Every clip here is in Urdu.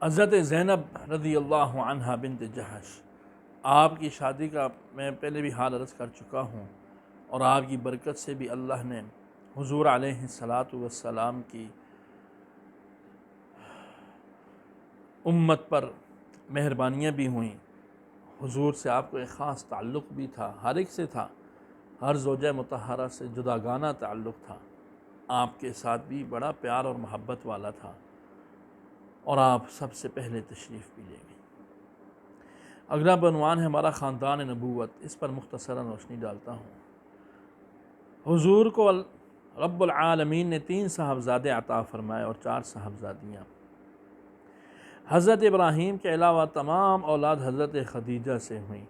حضرت زینب رضی اللہ عنہا بنت جہش، آپ کی شادی کا میں پہلے بھی حال عرض کر چکا ہوں، اور آپ کی برکت سے بھی اللہ نے حضور علیہ الصلاۃ والسلام کی امت پر مہربانیاں بھی ہوئیں۔ حضور سے آپ کو ایک خاص تعلق بھی تھا، ہر ایک سے تھا، ہر زوجہ مطہرہ سے جداگانہ تعلق تھا، آپ کے ساتھ بھی بڑا پیار اور محبت والا تھا، اور آپ سب سے پہلے تشریف بھی لے گئے۔ اگلا عنوان ہے ہمارا خاندان نبوت، اس پر مختصراً روشنی ڈالتا ہوں۔ حضور کو رب العالمین نے 3 صاحبزادے عطا فرمائے اور 4 صاحبزادیاں۔ حضرت ابراہیم کے علاوہ تمام اولاد حضرت خدیجہ سے ہوئیں۔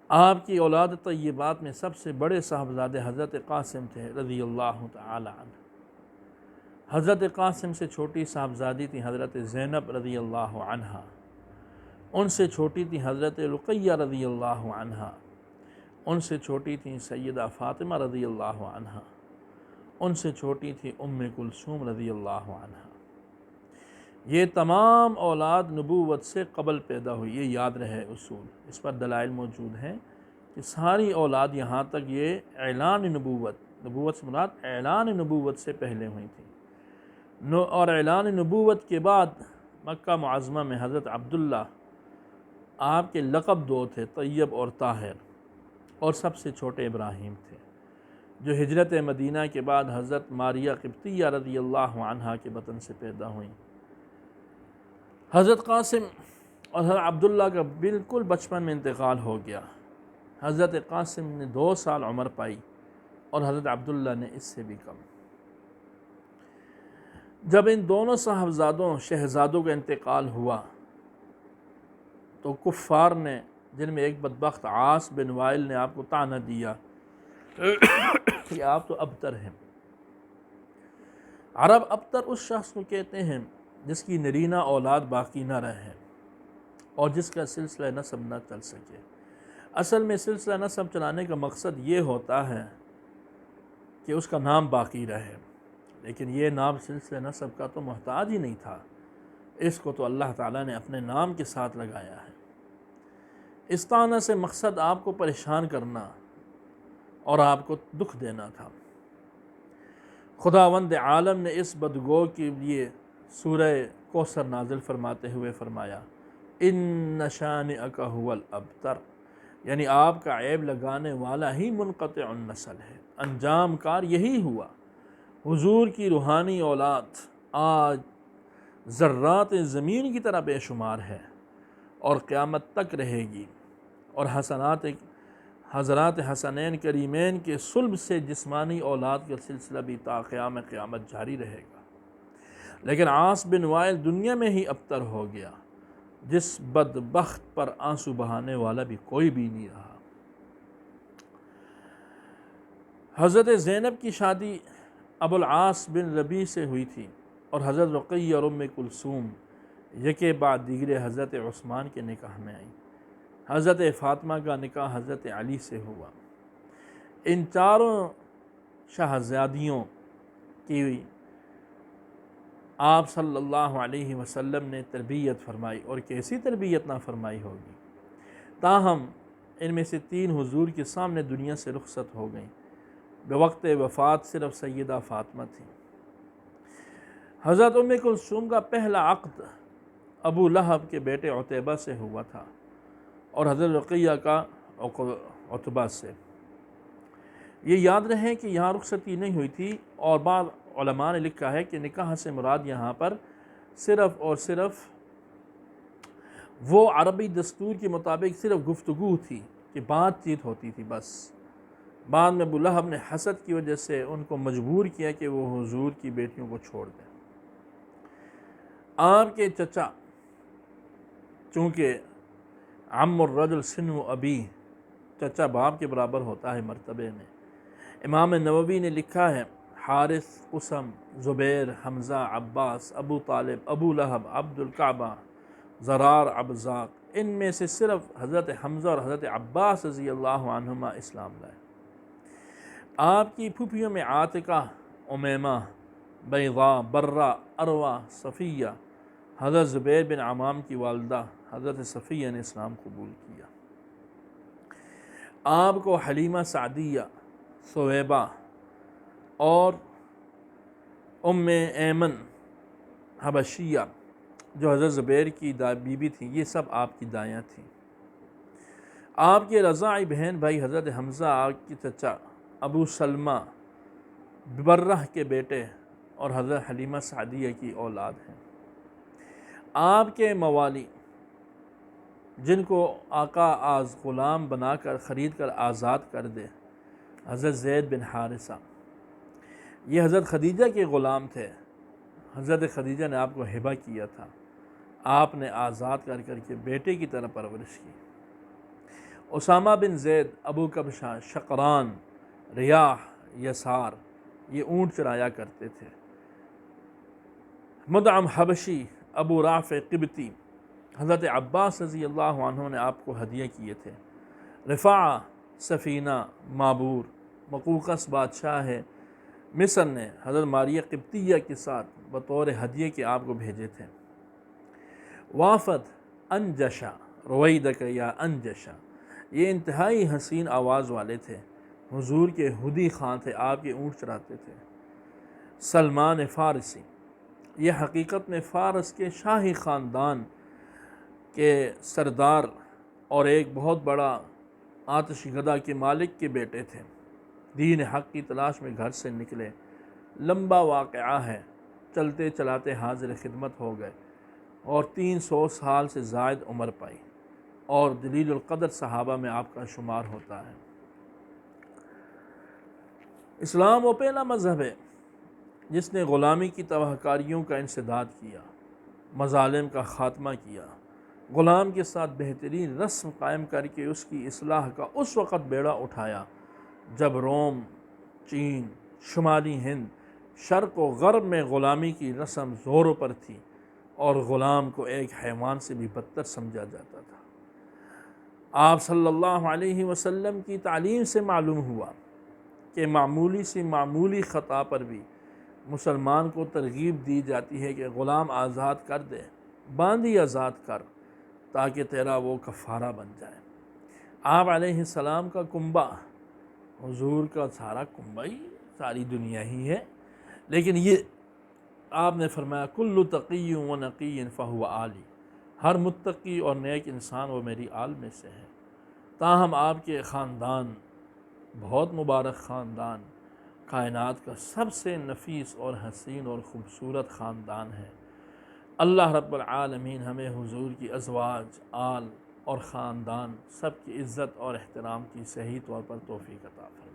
آپ کی اولاد طیبات میں سب سے بڑے صاحبزادے حضرت قاسم تھے رضی اللہ تعالی عنہ۔ حضرت قاسم سے چھوٹی صاحبزادی تھی حضرت زینب رضی اللہ عنہا، ان سے چھوٹی تھی حضرت رقیہ رضی اللہ عنہا، ان سے چھوٹی تھی سیدہ فاطمہ رضی اللہ عنہا، ان سے چھوٹی تھی ام کلثوم رضی اللہ عنہا۔ یہ تمام اولاد نبوت سے قبل پیدا ہوئی، یہ یاد رہے اصول، اس پر دلائل موجود ہیں کہ ساری اولاد یہاں تک یہ اعلان نبوت سے مراد اعلان نبوت سے پہلے ہوئی تھی، اور اعلان نبوت کے بعد مکہ معظمہ میں حضرت عبداللہ، آپ کے لقب 2 تھے، طیب اور طاہر، اور سب سے چھوٹے ابراہیم تھے، جو ہجرت مدینہ کے بعد حضرت ماریہ قبطیہ رضی اللہ عنہا کے بطن سے پیدا ہوئیں۔ حضرت قاسم اور حضرت عبداللہ کا بالکل بچپن میں انتقال ہو گیا۔ حضرت قاسم نے 2 سال عمر پائی اور حضرت عبداللہ نے اس سے بھی کم۔ جب ان دونوں صاحبزادوں شہزادوں کا انتقال ہوا تو کفار نے، جن میں ایک بدبخت عاص بن وائل نے آپ کو طعنہ دیا کہ آپ تو ابتر ہیں۔ عرب ابتر اس شخص کو کہتے ہیں جس کی نرینہ اولاد باقی نہ رہے اور جس کا سلسلہ نسب نہ چل سکے۔ اصل میں سلسلہ نسب چلانے کا مقصد یہ ہوتا ہے کہ اس کا نام باقی رہے، لیکن یہ نام سلسلہ نسب کا تو محتاج ہی نہیں تھا، اس کو تو اللہ تعالیٰ نے اپنے نام کے ساتھ لگایا ہے۔ اس طعنہ سے مقصد آپ کو پریشان کرنا اور آپ کو دکھ دینا تھا۔ خداوند عالم نے اس بدگو کے لیے سورہ کوثر نازل فرماتے ہوئے فرمایا، ان شانئک ھو الابتر، یعنی آپ کا عیب لگانے والا ہی منقطع النسل ہے۔ انجام کار یہی ہوا۔ حضور کی روحانی اولاد آج ذرات زمین کی طرح بے شمار ہے اور قیامت تک رہے گی، اور حسنات حضرات حسنین کریمین کے صلب سے جسمانی اولاد کا سلسلہ بھی تا قیامت جاری رہے گا۔ لیکن عاص بن وائل دنیا میں ہی ابتر ہو گیا، جس بدبخت پر آنسو بہانے والا بھی کوئی بھی نہیں رہا۔ حضرت زینب کی شادی ابو العاص بن ربیع سے ہوئی تھی، اور حضرت رقیہ اور ام کلثوم یکے بعد دیگرے حضرت عثمان کے نکاح میں آئیں۔ حضرت فاطمہ کا نکاح حضرت علی سے ہوا۔ ان 4 شہزادیوں کی آپ صلی اللہ علیہ وسلم نے تربیت فرمائی، اور کیسی تربیت نہ فرمائی ہوگی۔ تاہم ان میں سے 3 حضور کے سامنے دنیا سے رخصت ہو گئیں، بوقت وفات صرف سیدہ فاطمہ تھیں۔ حضرت ام کلثوم کا پہلا عقد ابو لہب کے بیٹے عتیبہ سے ہوا تھا، اور حضرت رقیہ کا عتبہ سے۔ یہ یاد رہے کہ یہاں رخصتی نہیں ہوئی تھی، اور بعض علماء نے لکھا ہے کہ نکاح سے مراد یہاں پر صرف اور صرف وہ عربی دستور کے مطابق صرف گفتگو تھی کہ بات چیت ہوتی تھی بس۔ بعد میں ابو لہب نے حسد کی وجہ سے ان کو مجبور کیا کہ وہ حضور کی بیٹیوں کو چھوڑ دیں۔ آپ کے چچا، چونکہ عم الرجل سن و ابی، چچا باپ کے برابر ہوتا ہے مرتبے میں، امام نووی نے لکھا ہے حارث، قسم، زبیر، حمزہ، عباس، ابو طالب، ابو لہب، عبد الکعبہ، زرار، عبزاق، ان میں سے صرف حضرت حمزہ اور حضرت عباس رضی اللہ عنہما اسلام لائے۔ آپ کی پھوپھیوں میں عاتقہ، امیمہ، بیضاء، برہ، اروہ، صفیہ، حضرت زبیر بن عمام کی والدہ حضرت صفیہ نے اسلام قبول کیا۔ آپ کو حلیمہ سعدیہ، ثویبہ اور ام ایمن حبشیہ جو حضرت زبیر کی بیوی تھیں، یہ سب آپ کی دائیاں تھیں۔ آپ کے رضاعی بہن بھائی حضرت حمزہ، آپ کی چچا ابو سلمہ برہ کے بیٹے اور حضرت حلیمہ سعدیہ کی اولاد ہیں۔ آپ کے موالی جن کو آقا آز غلام بنا کر خرید کر آزاد کر دے، حضرت زید بن حارثہ، یہ حضرت خدیجہ کے غلام تھے۔ حضرت خدیجہ نے آپ کو ہبہ کیا تھا، آپ نے آزاد کر کر کے بیٹے کی طرح پرورش کی۔ اسامہ بن زید، ابو کبشہ، شقران، ریاح، یسار، یہ اونٹ چرایا کرتے تھے۔ مدعم حبشی، ابو رافع قبطی، حضرت عباس رضی اللہ عنہ نے آپ کو ہدیہ کیے تھے۔ رفاعہ، سفینہ، مابور، مقوقس بادشاہ ہے مصر نے حضرت ماریہ قبطیہ کے ساتھ بطور ہدیے کے آپ کو بھیجے تھے۔ وافد، انجشہ، رویدک یا انجشہ، یہ انتہائی حسین آواز والے تھے، حضور کے ہدی خان تھے، آپ کے اونٹ چراتے تھے۔ سلمان فارسی، یہ حقیقت میں فارس کے شاہی خاندان کے سردار اور ایک بہت بڑا آتش گدا کے مالک کے بیٹے تھے۔ دین حق کی تلاش میں گھر سے نکلے، لمبا واقعہ ہے، چلتے چلاتے حاضر خدمت ہو گئے اور 300 سال سے زائد عمر پائی، اور جلیل القدر صحابہ میں آپ کا شمار ہوتا ہے۔ اسلام وہ پہلا مذہب ہے جس نے غلامی کی تباہ کاریوں کا انسداد کیا، مظالم کا خاتمہ کیا، غلام کے ساتھ بہترین رسم قائم کر کے اس کی اصلاح کا اس وقت بیڑا اٹھایا جب روم، چین، شمالی ہند، شرق و غرب میں غلامی کی رسم زوروں پر تھی اور غلام کو ایک حیوان سے بھی بدتر سمجھا جاتا تھا۔ آپ صلی اللہ علیہ وسلم کی تعلیم سے معلوم ہوا کہ معمولی سی معمولی خطا پر بھی مسلمان کو ترغیب دی جاتی ہے کہ غلام آزاد کر دے، باندی آزاد کر تاکہ تیرا وہ کفارہ بن جائے۔ آپ علیہ السلام کا کنبہ، حضور کا سارا کنبہ ہی ساری دنیا ہی ہے، لیکن یہ آپ نے فرمایا کل تقی و نقی فہو آلی، ہر متقی اور نیک انسان وہ میری آل میں سے ہے۔ تاہم آپ کے خاندان بہت مبارک خاندان، کائنات کا سب سے نفیس اور حسین اور خوبصورت خاندان ہے۔ اللہ رب العالمین ہمیں حضور کی ازواج، آل اور خاندان سب کی عزت اور احترام کی صحیح طور پر توفیق عطا فرمائے۔